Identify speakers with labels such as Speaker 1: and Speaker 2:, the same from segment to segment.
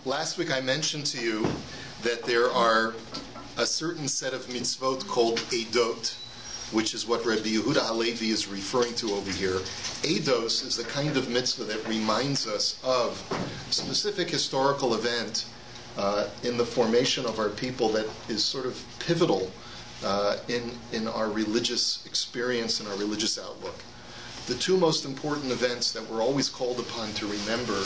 Speaker 1: Last week I mentioned to you that there are a certain set of mitzvot called Eidot, which is what Rabbi Yehuda Halevi is referring to over here. Eidos is the kind of mitzvah that reminds us of a specific historical event in the formation of our people that is sort of pivotal in our religious experience and our religious outlook. The two most important events that we're always called upon to remember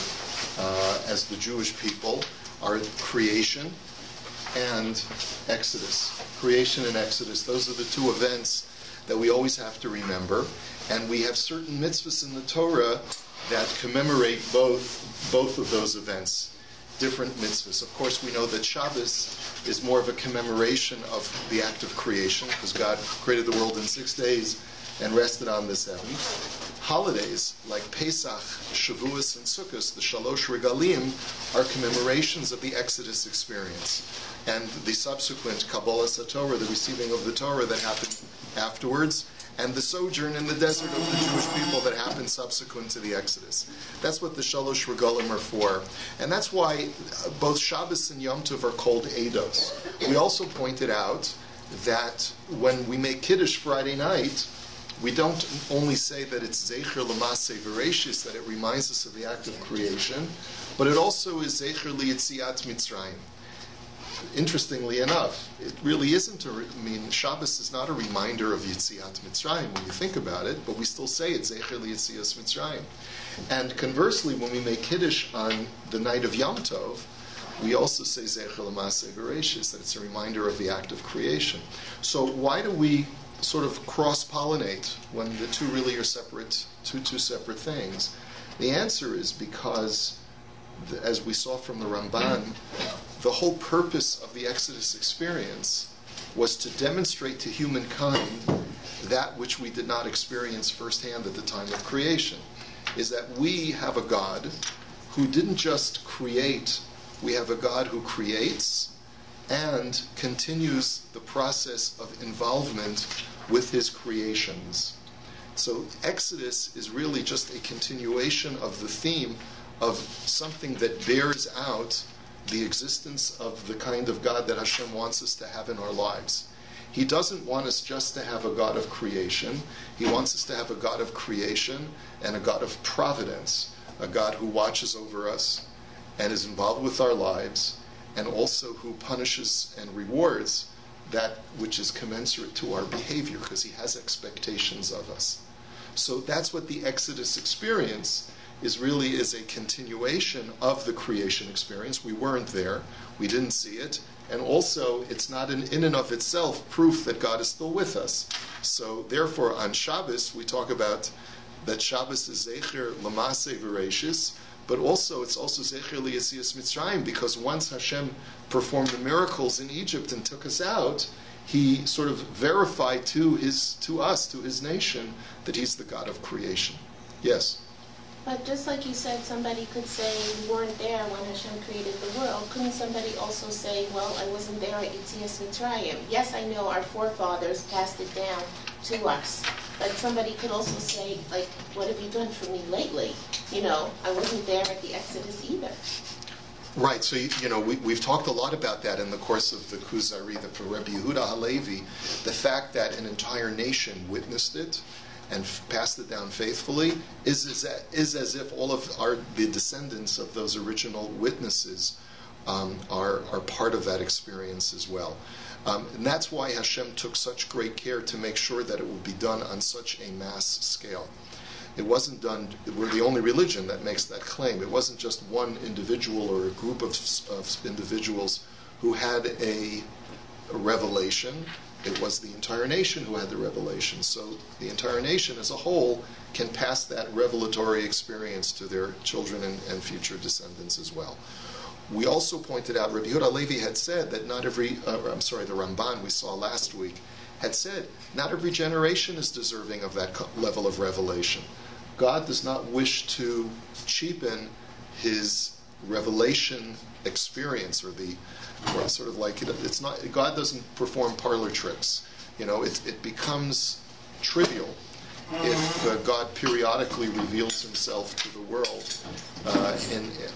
Speaker 1: as the Jewish people are creation and Exodus. Creation and Exodus, those are the two events that we always have to remember. And we have certain mitzvahs in the Torah that commemorate both of those events, different mitzvahs. Of course, we know that Shabbos is more of a commemoration of the act of creation, because God created the world in 6 days and rested on the seventh. Holidays like Pesach, Shavuos, and Sukkot, the Shalosh Regalim, are commemorations of the Exodus experience and the subsequent Kabbalah Satorah, the receiving of the Torah that happened afterwards, and the sojourn in the desert of the Jewish people that happened subsequent to the Exodus. That's what the Shalosh Regalim are for. And that's why both Shabbos and Yom Tov are called Eidos. We also pointed out that when we make Kiddush Friday night, we don't only say that it's Zecher L'Maseh V'Reishis, that it reminds us of the act of creation, but it also is Zecher L'Yetziat Mitzrayim. Interestingly enough, it really isn't Shabbos is not a reminder of Yetziat Mitzrayim when you think about it, but we still say it's Zecher L'Yetzias Mitzrayim. And conversely, when we make Kiddush on the night of Yom Tov, we also say Zecher L'Maseh V'Reishis, that it's a reminder of the act of creation. So why do we sort of cross-pollinate when the two really are separate, two separate things? The answer is because, as we saw from the Ramban, the whole purpose of the Exodus experience was to demonstrate to humankind that which we did not experience firsthand at the time of creation, is that we have a God who didn't just create, we have a God who creates and continues the process of involvement with his creations. So Exodus is really just a continuation of the theme of something that bears out the existence of the kind of God that Hashem wants us to have in our lives. He doesn't want us just to have a God of creation. He wants us to have a God of creation and a God of providence, a God who watches over us and is involved with our lives, and also who punishes and rewards that which is commensurate to our behavior, because he has expectations of us. So that's what the Exodus experience is a continuation of the creation experience. We weren't there, we didn't see it, and also it's not in and of itself proof that God is still with us. So therefore on Shabbos we talk about that Shabbos is Zecher L'Maseh V'Reishis, but also it's also Zecher L'Yetzias Mitzrayim, because once Hashem performed the miracles in Egypt and took us out, he sort of verified to us, to his nation, that he's the God of creation. Yes?
Speaker 2: But just like you said, somebody could say we weren't there when Hashem created the world. Couldn't somebody also say, well, I wasn't there at Yetzias Mitzrayim? Yes, I know our forefathers passed it down to us. But somebody could also say, like, what have you done for me lately? I wasn't there at the Exodus either.
Speaker 1: Right, so we've talked a lot about that in the course of the Kuzari, for Rabbi Yehuda Halevi, the fact that an entire nation witnessed it and passed it down faithfully is as if all of the descendants of those original witnesses are part of that experience as well. And that's why Hashem took such great care to make sure that it would be done on such a mass scale. It wasn't done, we're the only religion that makes that claim. It wasn't just one individual or a group of individuals who had a revelation. It was the entire nation who had the revelation. So the entire nation as a whole can pass that revelatory experience to their children and future descendants as well. We also pointed out, Rabbi Yehuda Halevi had said that the Ramban we saw last week had said, not every generation is deserving of that level of revelation. God does not wish to cheapen his revelation experience, or sort of like it's not. God doesn't perform parlor tricks. It becomes trivial if God periodically reveals himself to the world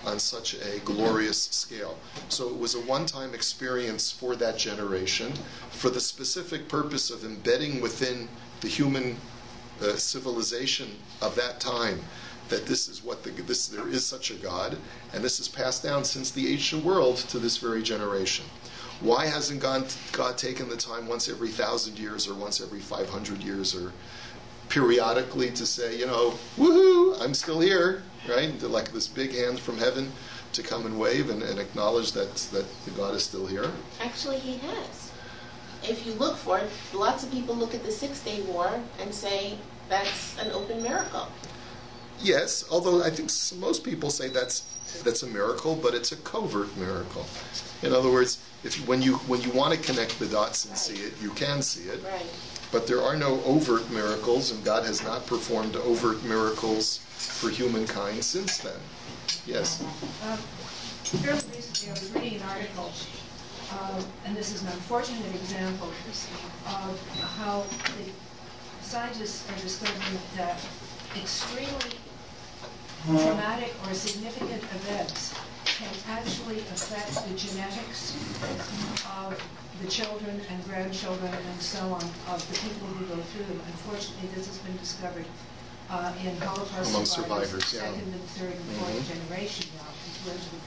Speaker 1: on such a glorious scale. So it was a one-time experience for that generation for the specific purpose of embedding within the human civilization of that time that there is such a God, and this is passed down since the ancient world to this very generation. Why hasn't God taken the time once every 1,000 years or once every 500 years or periodically to say, woohoo, I'm still here, right? Like this big hand from heaven to come and wave and acknowledge that the God is still here?
Speaker 2: Actually, he has. If you look for it, lots of people look at the Six-Day War and say that's an open miracle.
Speaker 1: Yes, although I think most people say that's a miracle, but it's a covert miracle. In other words, when you want to connect the dots and see it, you can see it.
Speaker 2: Right.
Speaker 1: But there are no overt miracles, and God has not performed overt miracles for humankind since then. Yes?
Speaker 3: Fairly recently, I was reading an article, and this is an unfortunate example of how the scientists are discovering that extremely traumatic or significant events can actually affect the genetics of the children and grandchildren and so on of the people who go through them. Unfortunately, this has been discovered in Holocaust
Speaker 1: among
Speaker 3: survivors,
Speaker 1: survivors, yeah.
Speaker 3: second and third and fourth generation now, into the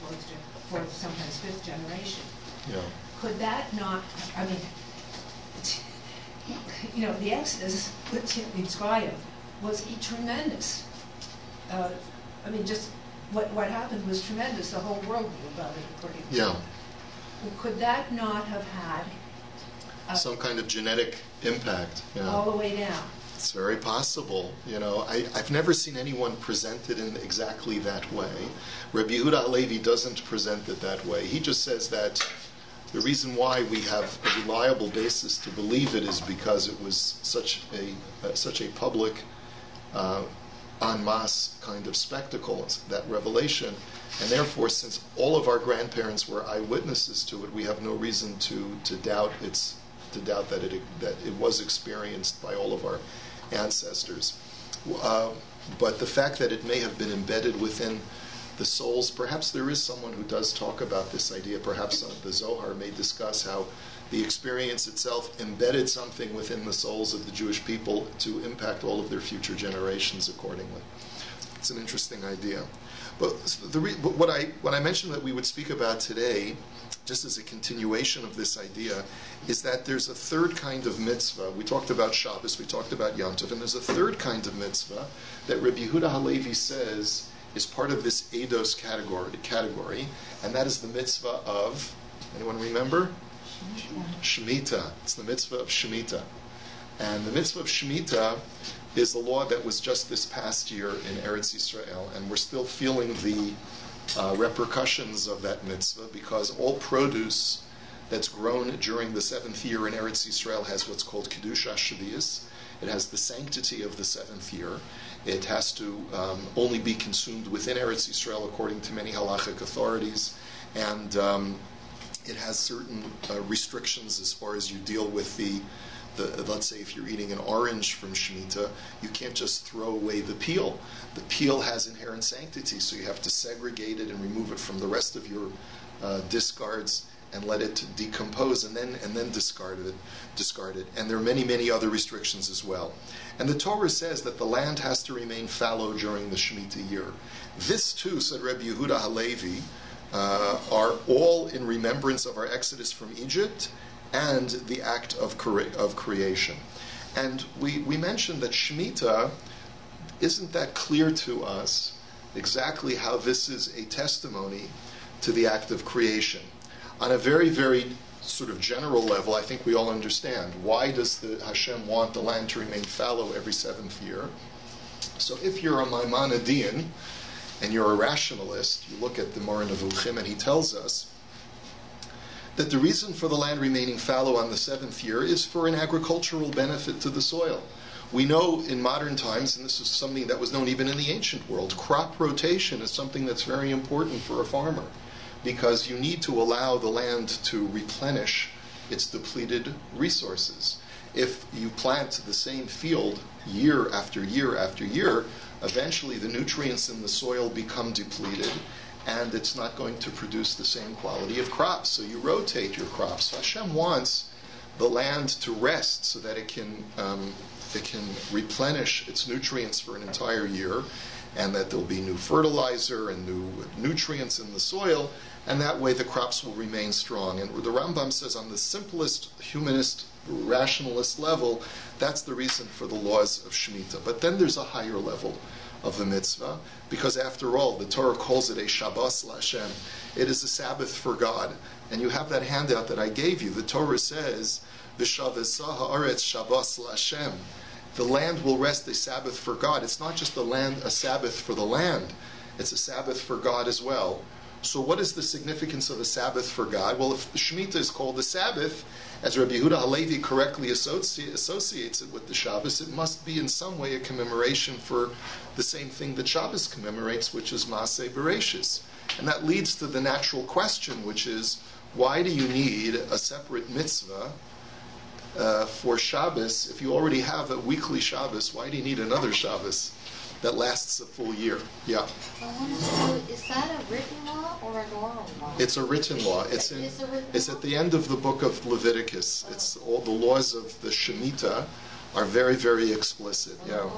Speaker 3: fourth, sometimes fifth generation.
Speaker 1: Yeah.
Speaker 3: Could that not, the Exodus with Mitzrayim was tremendous. Just what happened was tremendous. The whole world knew about it, according to
Speaker 1: Yeah.
Speaker 3: Could that not have had
Speaker 1: some kind of genetic impact? Yeah.
Speaker 3: all the way down?
Speaker 1: It's very possible. I've never seen anyone present it in exactly that way. Rabbi Yehuda Halevi doesn't present it that way. He just says that the reason why we have a reliable basis to believe it is because it was such a public en masse kind of spectacle, that revelation, and therefore, since all of our grandparents were eyewitnesses to it, we have no reason to doubt that it was experienced by all of our ancestors. But the fact that it may have been embedded within the souls, perhaps there is someone who does talk about this idea. Perhaps the Zohar may discuss how the experience itself embedded something within the souls of the Jewish people to impact all of their future generations accordingly. It's an interesting idea. But what I mentioned that we would speak about today, just as a continuation of this idea, is that there's a third kind of mitzvah. We talked about Shabbos, we talked about Yom Tov, and there's a third kind of mitzvah that Rabbi Yehuda Halevi says is part of this eidos category, and that is the mitzvah of, anyone remember? Shemittah. It's the mitzvah of Shemittah. And the mitzvah of Shemittah is the law that was just this past year in Eretz Yisrael, and we're still feeling the repercussions of that mitzvah, because all produce that's grown during the 7th year in Eretz Yisrael has what's called Kedusha Shavias. It has the sanctity of the 7th year. It has to only be consumed within Eretz Yisrael according to many halachic authorities, and it has certain restrictions as far as you deal with the let's say if you're eating an orange from Shemitah, you can't just throw away the peel. The peel has inherent sanctity, so you have to segregate it and remove it from the rest of your discards and let it decompose, and then discard it. And there are many, many other restrictions as well. And the Torah says that the land has to remain fallow during the Shemitah year. This too, said Rabbi Yehuda Halevi, are all in remembrance of our exodus from Egypt and the act of creation. And we mentioned that Shemitah isn't that clear to us exactly how this is a testimony to the act of creation. On a very, very sort of general level, I think we all understand. Why does Hashem want the land to remain fallow every 7th year? So if you're a Maimonidean and you're a rationalist, you look at the Moreh Nevuchim, and he tells us that the reason for the land remaining fallow on the 7th year is for an agricultural benefit to the soil. We know in modern times, and this is something that was known even in the ancient world, crop rotation is something that's very important for a farmer, because you need to allow the land to replenish its depleted resources. if you plant the same field year after year after year, eventually the nutrients in the soil become depleted, and it's not going to produce the same quality of crops. So you rotate your crops. So Hashem wants the land to rest so that it can replenish its nutrients for an entire year, and that there'll be new fertilizer and new nutrients in the soil, and that way the crops will remain strong. And the Rambam says on the simplest humanist, rationalist level, that's the reason for the laws of Shemitah. But then there's a higher level of the mitzvah, because after all, the Torah calls it a Shabbos LaHashem. It is a Sabbath for God. And you have that handout that I gave you. The Torah says, V'shavesah ha'aretz Shabbos LaHashem. The land will rest a Sabbath for God. It's not just a Sabbath for the land. It's a Sabbath for God as well. So what is the significance of a Sabbath for God? Well, if the Shemitah is called the Sabbath, as Rabbi Yehuda Halevi correctly associates it with the Shabbos, it must be in some way a commemoration for the same thing that Shabbos commemorates, which is Maaseh Bereshis. And that leads to the natural question, which is, why do you need a separate mitzvah for Shabbos? If you already have a weekly Shabbos, why do you need another Shabbos that lasts a full year? Yeah.
Speaker 4: Is that a written law or an oral law?
Speaker 1: It's a written law. It's at the end of the book of Leviticus. It's all the laws of the Shemittah are very, very explicit. Yeah.
Speaker 4: Okay.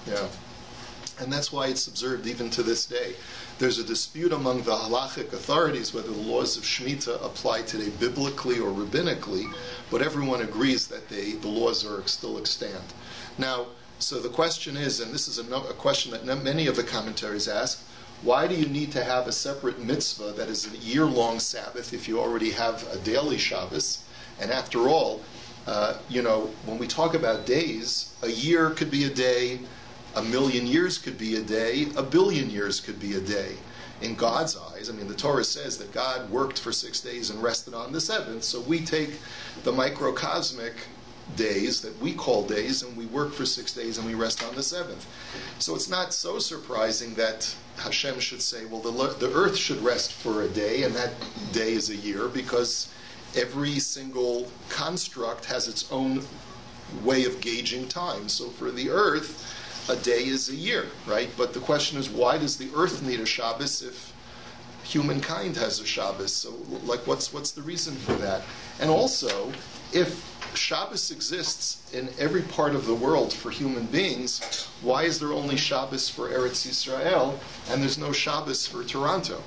Speaker 1: Yeah. And that's why it's observed even to this day. There's a dispute among the halachic authorities whether the laws of Shemitah apply today biblically or rabbinically, but everyone agrees that the laws are still extant. Now, so the question is, and this is a question that many of the commentaries ask, why do you need to have a separate mitzvah that is a year-long Sabbath if you already have a daily Shabbos? And after all, when we talk about days, a year could be a day, 1,000,000 years could be a day, 1,000,000,000 years could be a day. In God's eyes, I mean, the Torah says that God worked for 6 days and rested on the seventh, so we take the microcosmic days that we call days, and we work for 6 days and we rest on the seventh. So it's not so surprising that Hashem should say, well, the earth should rest for a day, and that day is a year, because every single construct has its own way of gauging time. So for the earth, a day is a year, right? But the question is, why does the earth need a Shabbos if humankind has a Shabbos? So, what's the reason for that? And also, if Shabbos exists in every part of the world for human beings, why is there only Shabbos for Eretz Yisrael and there's no Shabbos for Toronto,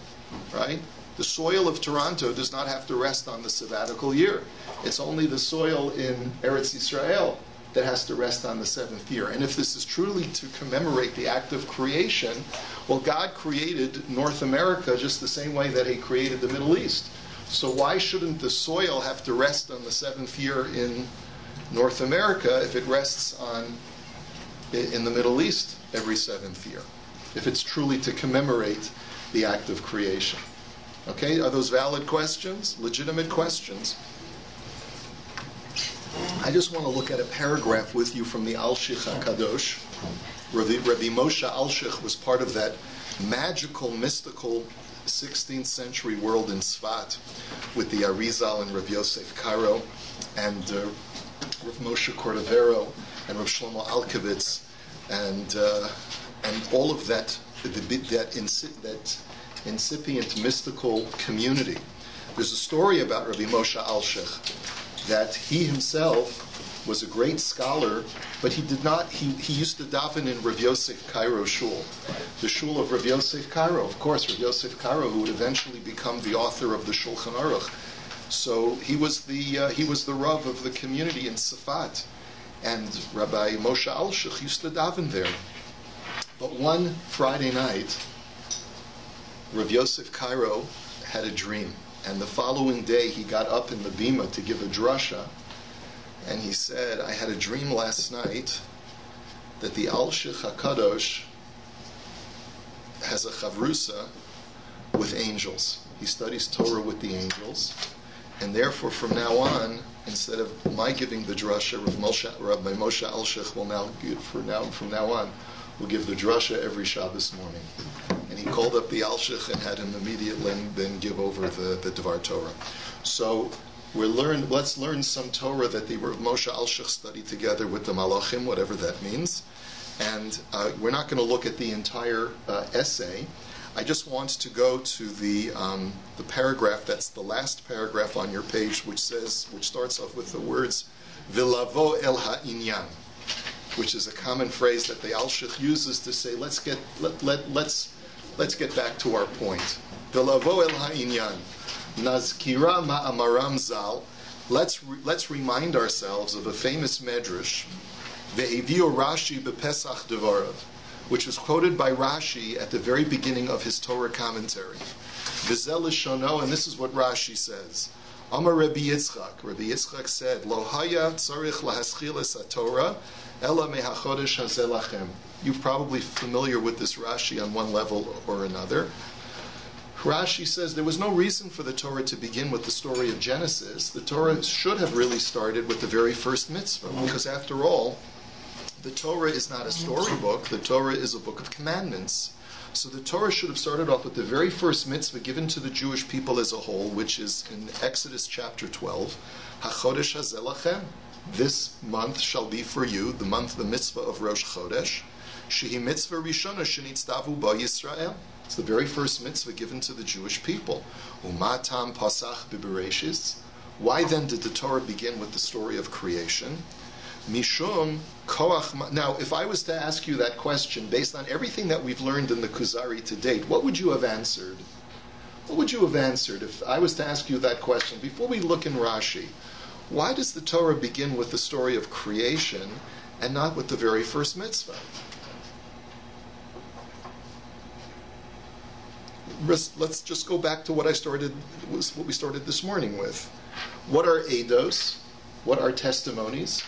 Speaker 1: right? The soil of Toronto does not have to rest on the sabbatical year. It's only the soil in Eretz Yisrael that has to rest on the seventh year. And if this is truly to commemorate the act of creation, well, God created North America just the same way that He created the Middle East. So why shouldn't the soil have to rest on the seventh year in North America if it rests in the Middle East every seventh year? If it's truly to commemorate the act of creation. Okay, are those valid questions? Legitimate questions? I just want to look at a paragraph with you from the Al-Shich HaKadosh. Rabbi Moshe Al-Shich was part of that magical, mystical 16th century world in Tzfat with the Arizal and Rav Yosef Karo and Rav Moshe Cordovero and Rav Shlomo Alkevitz and all of that incipient mystical community. There's a story about Rabbi Moshe Al-Shich that he himself was a great scholar, but he used to daven in Rav Yosef Karo shul, the shul of Rav Yosef Karo. Of course, Rav Yosef Karo, who would eventually become the author of the Shulchan Aruch. So he was the Rav of the community in Tzfat, and Rabbi Moshe Al-Shich used to daven there. But one Friday night, Rav Yosef Karo had a dream. And the following day, he got up in the bima to give a drasha, and he said, I had a dream last night that the Al-Shich HaKadosh has a chavrusa with angels. He studies Torah with the angels, and therefore from now on, instead of my giving the drasha, Rabbi Moshe Al-Shich will now give, from now on, will give the drasha every Shabbos morning. And he called up the Al-Shich and had him immediately then give over the Dvar Torah. So let's learn some Torah that the Moshe Alshich studied together with the Malachim, whatever that means. And we're not going to look at the entire essay. I just want to go to the paragraph that's the last paragraph on your page, which starts off with the words "Vilavo el ha'inyan," which is a common phrase that the Alshich uses to say, let's get back to our point. Vilavo el ha'inyan, nazkira ma'amaram zal. Let's remind ourselves of a famous medrash, ve'evio Rashi bepesach devorav, which was quoted by Rashi at the very beginning of his Torah commentary. V'zel lishono, and this is what Rashi says. Amar Rabbi Yitzchak. Rabbi Yitzchak said, Lo haya tzarich lahaschil es haTorah, ela mehachodesh hazeh lachem. You're probably familiar with this Rashi on one level or another. Rashi says there was no reason for the Torah to begin with the story of Genesis. The Torah should have really started with the very first mitzvah, because after all, the Torah is not a storybook. The Torah is a book of commandments. So the Torah should have started off with the very first mitzvah given to the Jewish people as a whole, which is in Exodus chapter 12. HaChodesh hazeh lachem. This month shall be for you, the mitzvah of Rosh Chodesh. Shehi mitzvah rishona shenitzdavu ba Yisrael. It's the very first mitzvah given to the Jewish people. Umatam pasach b'bereshis. Why then did the Torah begin with the story of creation? Mishum koach. Now, if I was to ask you that question based on everything that we've learned in the Kuzari to date, what would you have answered? What would you have answered if I was to ask you that question? Before we look in Rashi, why does the Torah begin with the story of creation and not with the very first mitzvah? Let's just go back to what we started this morning with. What are eidos? What are testimonies?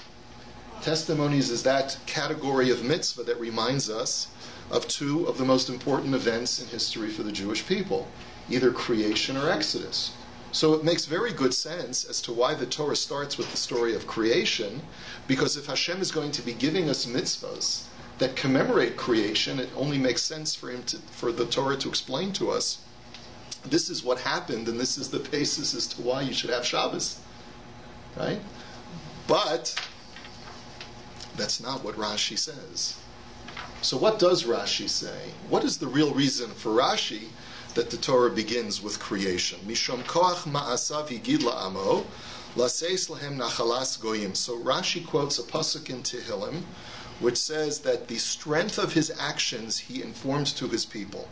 Speaker 1: Testimonies is that category of mitzvah that reminds us of two of the most important events in history for the Jewish people, either creation or Exodus. So it makes very good sense as to why the Torah starts with the story of creation, because if Hashem is going to be giving us mitzvahs that commemorate creation, it only makes sense for the Torah to explain to us, this is what happened, and this is the basis as to why you should have Shabbos. Right? But that's not what Rashi says. So what does Rashi say? What is the real reason for Rashi that the Torah begins with creation? Mishom koach ma'asav higid la'amo, laseis lahem nachalas goyim. So Rashi quotes a pasuk in Tehillim, which says that the strength of his actions he informed to his people.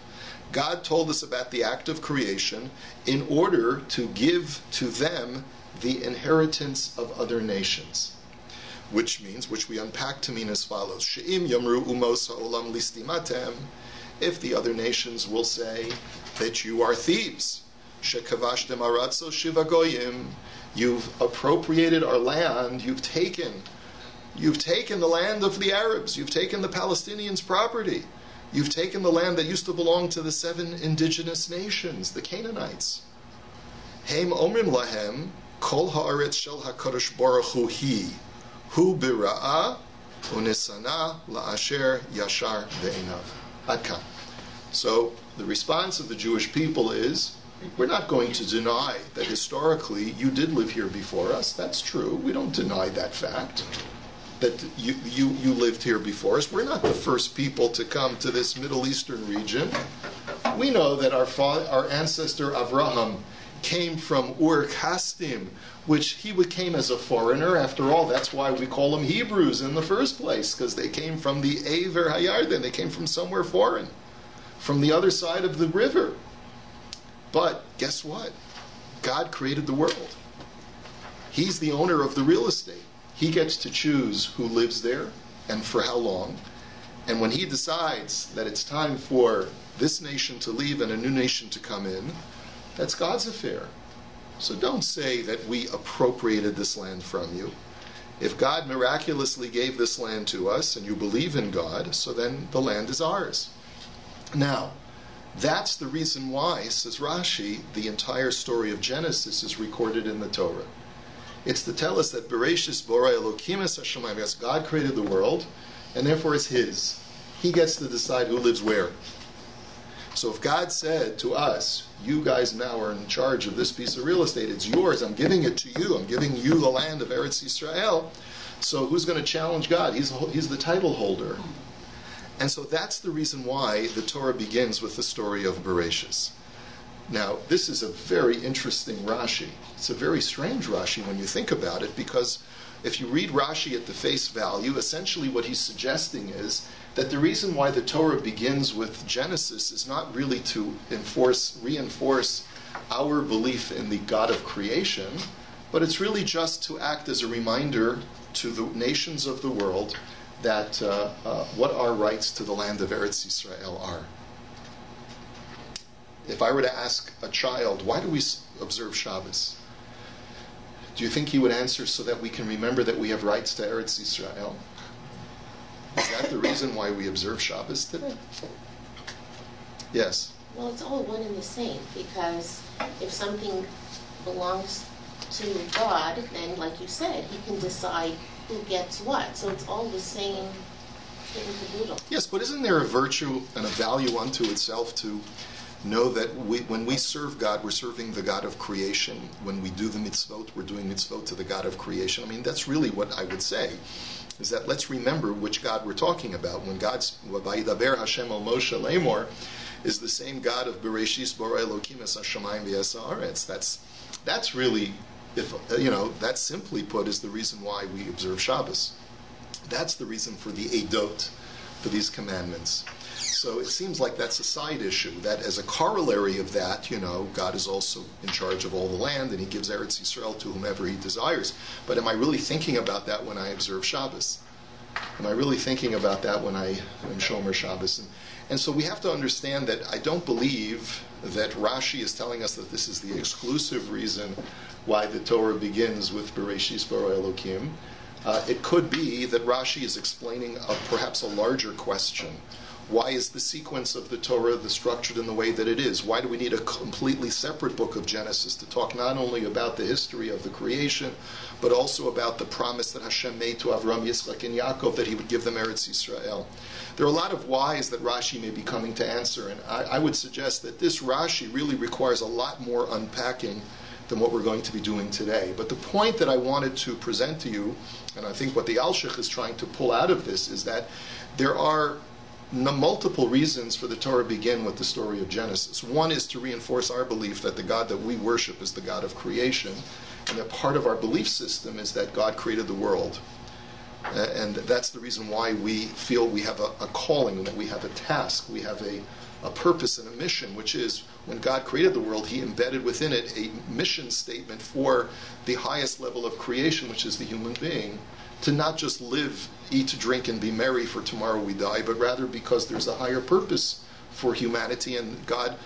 Speaker 1: God told us about the act of creation in order to give to them the inheritance of other nations. Which we unpack to mean as follows. She'im yamru umos ha'olam listimatem. If the other nations will say that you are thieves. She'kavashtem aratzo shiva goyim. You've appropriated our land. You've taken the land of the Arabs. You've taken the Palestinians' property. You've taken the land that used to belong to the 7 indigenous nations, the Canaanites. Heim omrim lahem kol haaretz shel hakadosh baruch hu hi. Hu bira'a unisana la'asher yashar ve'enav. Adkan. So the response of the Jewish people is, we're not going to deny that historically you did live here before us. That's true. We don't deny that fact, that you lived here before us. We're not the first people to come to this Middle Eastern region. We know that our ancestor Avraham came from Ur Kasdim, which he came as a foreigner. After all, that's why we call them Hebrews in the first place, because they came from the Aver Hayarden. They came from somewhere foreign, from the other side of the river. But guess what? God created the world. He's the owner of the real estate. He gets to choose who lives there and for how long. And when he decides that it's time for this nation to leave and a new nation to come in, that's God's affair. So don't say that we appropriated this land from you. If God miraculously gave this land to us and you believe in God, so then the land is ours. Now, that's the reason why, says Rashi, the entire story of Genesis is recorded in the Torah. It's to tell us that Bereshis Borei Elokim es hashamayim, because God created the world, and therefore it's His. He gets to decide who lives where. So if God said to us, you guys now are in charge of this piece of real estate, it's yours, I'm giving it to you, I'm giving you the land of Eretz Yisrael, so who's going to challenge God? He's the title holder. And so that's the reason why the Torah begins with the story of Bereshis. Now, this is a very interesting Rashi. It's a very strange Rashi when you think about it, because if you read Rashi at the face value, essentially what he's suggesting is that the reason why the Torah begins with Genesis is not really to reinforce our belief in the God of creation, but it's really just to act as a reminder to the nations of the world that what our rights to the land of Eretz Yisrael are. If I were to ask a child, why do we observe Shabbos? Do you think he would answer so that we can remember that we have rights to Eretz Yisrael? Is that the reason why we observe Shabbos today? Yes.
Speaker 2: Well, it's all one and the same, because if something belongs to God, then, like you said, he can decide who gets what. So it's all the same kit and caboodle.
Speaker 1: Yes, but isn't there a virtue and a value unto itself to know that when we serve God, we're serving the God of creation. When we do the mitzvot, we're doing mitzvot to the God of creation. I mean, that's really what I would say, is that let's remember which God we're talking about. When God's Vayidaber Hashem al Moshe Lemor is the same God of Bereshis Bara Elokim es hashamayim v'es haaretz. That's really, that simply put is the reason why we observe Shabbos. That's the reason for the Eidot, for these commandments. So it seems like that's a side issue, that as a corollary of that, God is also in charge of all the land, and he gives Eretz Yisrael to whomever he desires. But am I really thinking about that when I observe Shabbos? Am I really thinking about that when I am Shomer Shabbos? And so we have to understand that I don't believe that Rashi is telling us that this is the exclusive reason why the Torah begins with Bereshis bara Elokim. It could be that Rashi is explaining perhaps a larger question. Why is the sequence of the Torah structured in the way that it is? Why do we need a completely separate book of Genesis to talk not only about the history of the creation, but also about the promise that Hashem made to Avram, Yitzchak, and Yaakov that he would give them Eretz Yisrael? There are a lot of whys that Rashi may be coming to answer, and I would suggest that this Rashi really requires a lot more unpacking than what we're going to be doing today. But the point that I wanted to present to you, and I think what the Alshich is trying to pull out of this, is that there are multiple reasons for the Torah begin with the story of Genesis. One is to reinforce our belief that the God that we worship is the God of creation, and that part of our belief system is that God created the world. And that's the reason why we feel we have a calling, that we have a task, we have a purpose and a mission, which is when God created the world, he embedded within it a mission statement for the highest level of creation, which is the human being, to not just live, eat, drink, and be merry for tomorrow we die, but rather because there's a higher purpose for humanity, and God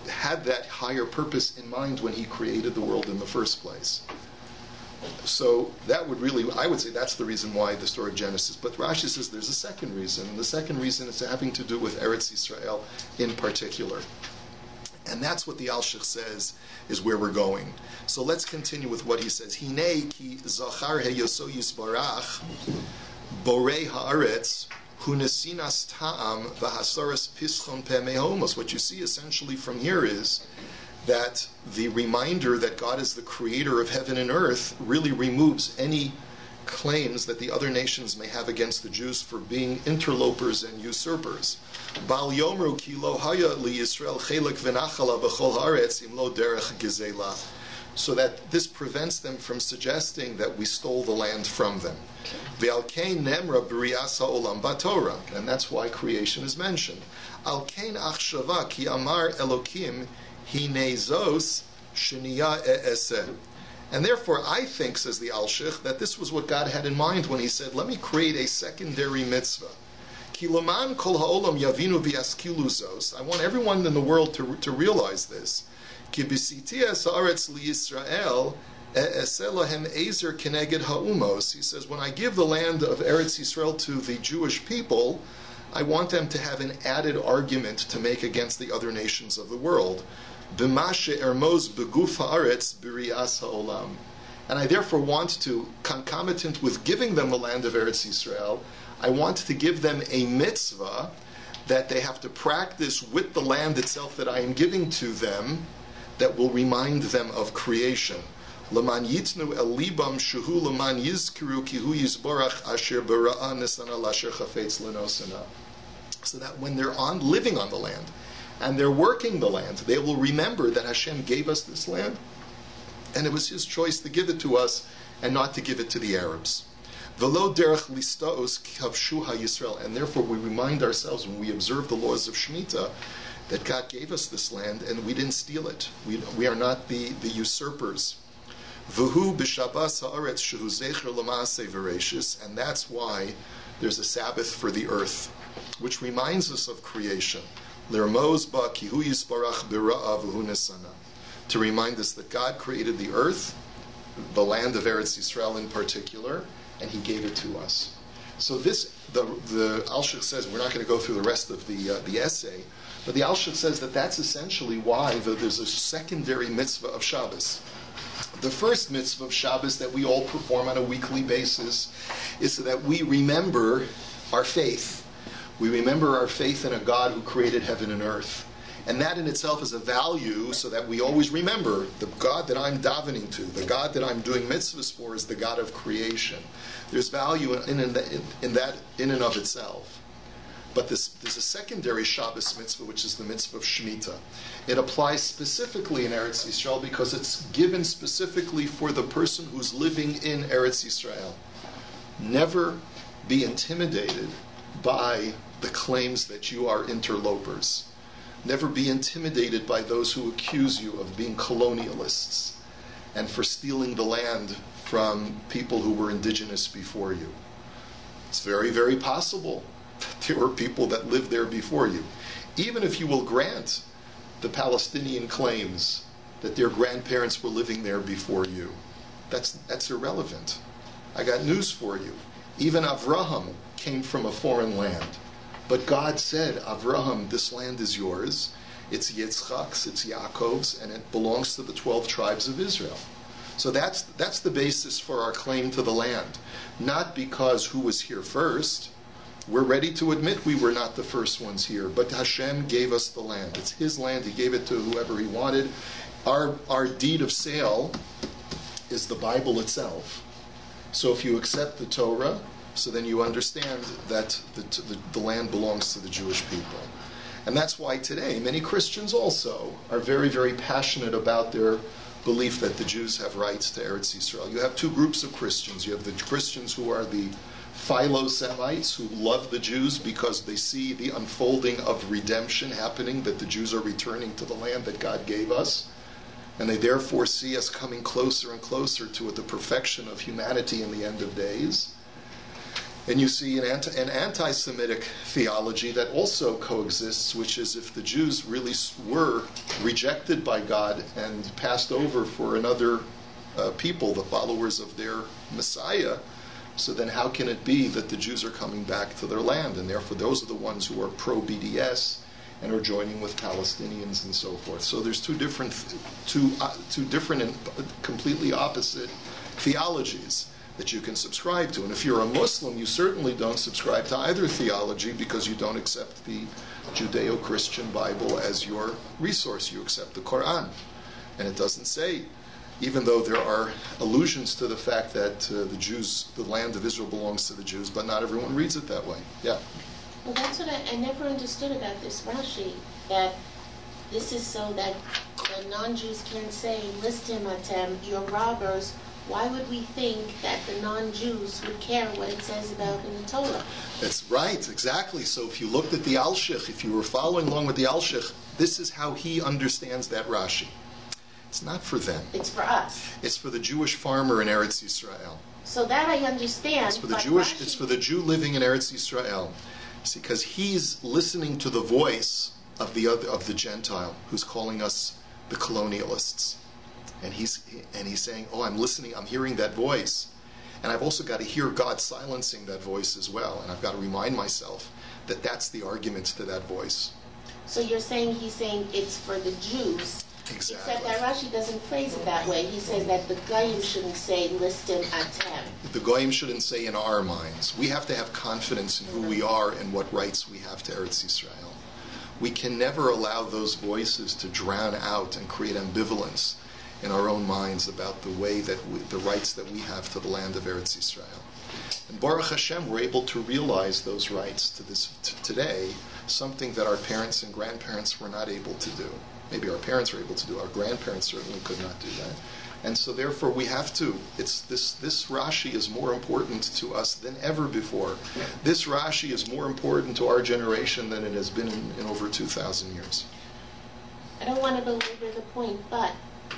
Speaker 1: had that higher purpose in mind when he created the world in the first place. So that would really, I would say that's the reason why the story of Genesis. But Rashi says there's a second reason, and the second reason is having to do with Eretz Yisrael in particular. And that's what the Alshich says is where we're going. So let's continue with what he says. Hinei ki zachar heyoso yisbarach borei haaretz hunesinas ta'am v'hasaras pischon pemehomos. What you see essentially from here is that the reminder that God is the creator of heaven and earth really removes any claims that the other nations may have against the Jews for being interlopers and usurpers. Bal yomru ki lo haya li Yisrael chelek v'nachala b'chol haaretz im lo derech gezela. So that this prevents them from suggesting that we stole the land from them. Ve'al kein nemra b'rias ha'olam b'Torah, and that's why creation is mentioned. Al kein achshava ki amar Elokim hine zos sheniya e'eseh. And therefore, I think, says the Alshich, that this was what God had in mind when he said, let me create a secondary mitzvah. Ki loman kol ha'olam yavinu v'yaskilu zos. I want everyone in the world to realize this. Ki b'siti es ha'aretz liYisrael e'eseh lahem ezer keneged ha'umos. He says, when I give the land of Eretz Yisrael to the Jewish people, I want them to have an added argument to make against the other nations of the world. And I therefore want to, concomitant with giving them the land of Eretz Yisrael, I want to give them a mitzvah that they have to practice with the land itself that I am giving to them, that will remind them of creation. L'man yitnu el libam shehu l'man yizkiru ki hu yizborach asher bara'a nesana lasher chafetz lenosana. So that when they're living on the land and they're working the land, they will remember that Hashem gave us this land, and it was His choice to give it to us and not to give it to the Arabs. Velo derech listaos kavshu ha-Yisrael, and therefore we remind ourselves when we observe the laws of Shemitah that God gave us this land and we didn't steal it. We are not the usurpers. V'hu b'shabas ha'aretz shehu zecher l'maaseh v'reishis, and that's why there's a Sabbath for the earth, which reminds us of creation. L'rmoz ba ki hu yisbarach b'ra'a v'hu nesana, to remind us that God created the earth, the land of Eretz Yisrael in particular, and He gave it to us. So this, the Alshich says, we're not going to go through the rest of the essay, but the Alshich says that that's essentially why there's a secondary mitzvah of Shabbos. The first mitzvah of Shabbos that we all perform on a weekly basis is so that we remember our faith. We remember our faith in a God who created heaven and earth. And that in itself is a value, so that we always remember the God that I'm davening to, the God that I'm doing mitzvahs for, is the God of creation. There's value in that in and of itself. But there's a secondary Shabbos mitzvah, which is the mitzvah of Shemitah. It applies specifically in Eretz Yisrael because it's given specifically for the person who's living in Eretz Yisrael. Never be intimidated by the claims that you are interlopers. Never be intimidated by those who accuse you of being colonialists and for stealing the land from people who were indigenous before you. It's very, very possible that there were people that lived there before you. Even if you will grant the Palestinian claims that their grandparents were living there before you, that's irrelevant. I got news for you. Even Avraham came from a foreign land. But God said, Avraham, this land is yours. It's Yitzchak's, it's Yaakov's, and it belongs to the 12 tribes of Israel. So that's the basis for our claim to the land. Not because who was here first. We're ready to admit we were not the first ones here, but Hashem gave us the land. It's His land. He gave it to whoever He wanted. Our deed of sale is the Bible itself. So if you accept the Torah, so then you understand that the land belongs to the Jewish people. And that's why today many Christians also are very, very passionate about their belief that the Jews have rights to Eretz Yisrael. You have two groups of Christians. You have the Christians who are the Philo-Semites, who love the Jews because they see the unfolding of redemption happening, that the Jews are returning to the land that God gave us. And they therefore see us coming closer and closer to the perfection of humanity in the end of days. And you see an anti-Semitic theology that also coexists, which is if the Jews really were rejected by God and passed over for another people, the followers of their Messiah, so then how can it be that the Jews are coming back to their land? And therefore those are the ones who are pro-BDS and are joining with Palestinians and so forth. So there's two different and completely opposite theologies that you can subscribe to. And if you're a Muslim, you certainly don't subscribe to either theology because you don't accept the Judeo-Christian Bible as your resource. You accept the Quran. And it doesn't say, even though there are allusions to the fact that the land of Israel belongs to the Jews, but not everyone reads it that way. Yeah.
Speaker 2: Well, that's what I never understood about this Rashi, that this is so that the non-Jews can say, "Listen, Atem, you're robbers." Why would we think that the non-Jews would care what it says about in the Torah?
Speaker 1: That's right, exactly. So if you looked at the Alshich, if you were following along with the Alshich, this is how he understands that Rashi. It's not for them.
Speaker 2: It's for us.
Speaker 1: It's for the Jewish farmer in Eretz Yisrael.
Speaker 2: So that I understand.
Speaker 1: It's for the Jewish. It's for the Jew living in Eretz Yisrael. See, because he's listening to the voice of the Gentile who's calling us the colonialists. And he's saying, oh, I'm listening, I'm hearing that voice. And I've also got to hear God silencing that voice as well. And I've got to remind myself that that's the argument to that voice.
Speaker 2: So you're saying he's saying it's for the Jews.
Speaker 1: Exactly.
Speaker 2: Except that Rashi doesn't phrase it that way. He says that the Goyim shouldn't say listim atem.
Speaker 1: The Goyim shouldn't say in our minds. We have to have confidence in who we are and what rights we have to Eretz Yisrael. We can never allow those voices to drown out and create ambivalence in our own minds about the way that the rights that we have to the land of Eretz Yisrael. And Baruch Hashem, we're able to realize those rights today, something that our parents and grandparents were not able to do. Maybe our parents were able to do. Our grandparents certainly could not do that. And so therefore we have to. This Rashi is more important to us than ever before. This Rashi is more important to our generation than it has been in over 2,000 years.
Speaker 2: I don't want to belabor the point, but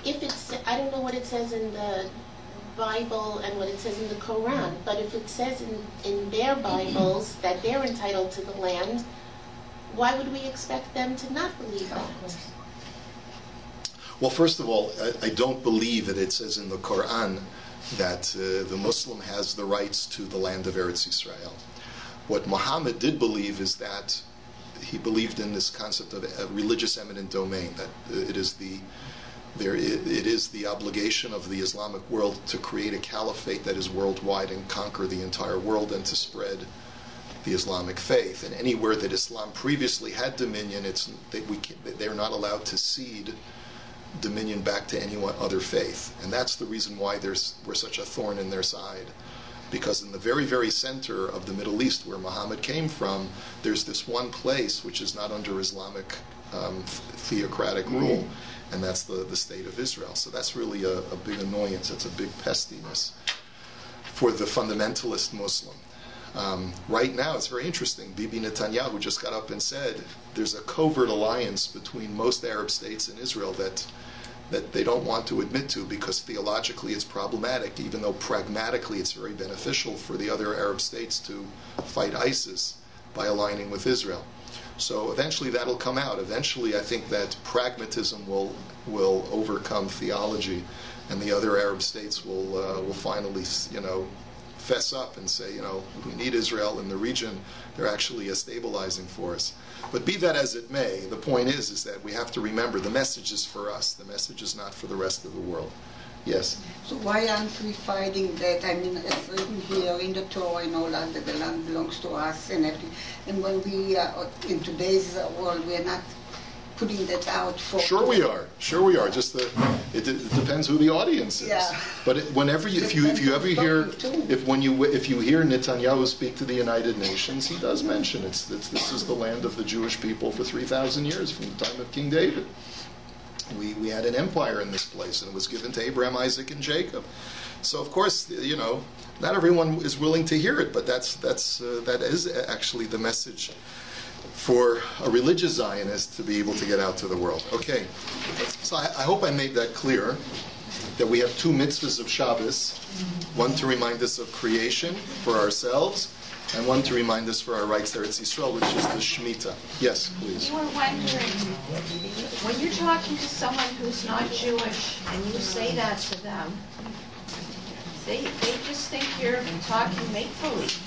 Speaker 2: if it's, I don't know what it says in the Bible and what it says in the Quran, but if it says in their Bibles that they're entitled to the land, why would we expect them to not believe that?
Speaker 1: Well, first of all, I don't believe that it says in the Quran that the Muslim has the rights to the land of Eretz Yisrael. What Muhammad did believe is that he believed in this concept of a religious eminent domain, that it is the obligation of the Islamic world to create a caliphate that is worldwide and conquer the entire world and to spread the Islamic faith. And anywhere that Islam previously had dominion, they're not allowed to cede dominion back to any other faith. And that's the reason why we're such a thorn in their side. Because in the very, very center of the Middle East, where Muhammad came from, there's this one place which is not under Islamic theocratic rule, and that's the state of Israel. So that's really a big annoyance. It's a big pestiness for the fundamentalist Muslim. Right now, it's very interesting. Bibi Netanyahu just got up and said there's a covert alliance between most Arab states and Israel that they don't want to admit to because theologically it's problematic, even though pragmatically it's very beneficial for the other Arab states to fight ISIS by aligning with Israel. So eventually that'll come out. Eventually I think that pragmatism will overcome theology, and the other Arab states will finally, fess up and say, we need Israel in the region. They're actually a stabilizing force. But be that as it may, the point is that we have to remember the message is for us. The message is not for the rest of the world. Yes?
Speaker 5: So why aren't we fighting that? I mean, it's written here in the Torah and all that the land belongs to us and everything. And when we are in today's world, we are not putting that out for...
Speaker 1: Sure we are. Just it depends who the audience is.
Speaker 5: Yeah.
Speaker 1: But whenever if you ever hear if you hear Netanyahu speak to the United Nations, he does mention this is the land of the Jewish people for 3,000 years from the time of King David. We had an empire in this place, and it was given to Abraham, Isaac, and Jacob. So of course, not everyone is willing to hear it, but that is actually the message for a religious Zionist to be able to get out to the world. Okay, so I hope I made that clear, that we have two mitzvahs of Shabbos, one to remind us of creation for ourselves, and one to remind us for our rights there at Yisrael, which is the Shemitah. Yes, please.
Speaker 6: You were wondering, when you're talking to someone who's not Jewish and you say that to them, they just think you're talking make-believe.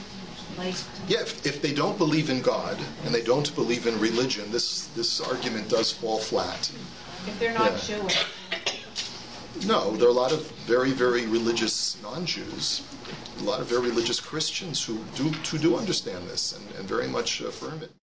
Speaker 1: Yeah, if they don't believe in God and they don't believe in religion, this argument does fall flat.
Speaker 6: If they're not Jewish.
Speaker 1: No, there are a lot of very, very religious non-Jews, a lot of very religious Christians who do understand this and very much affirm it.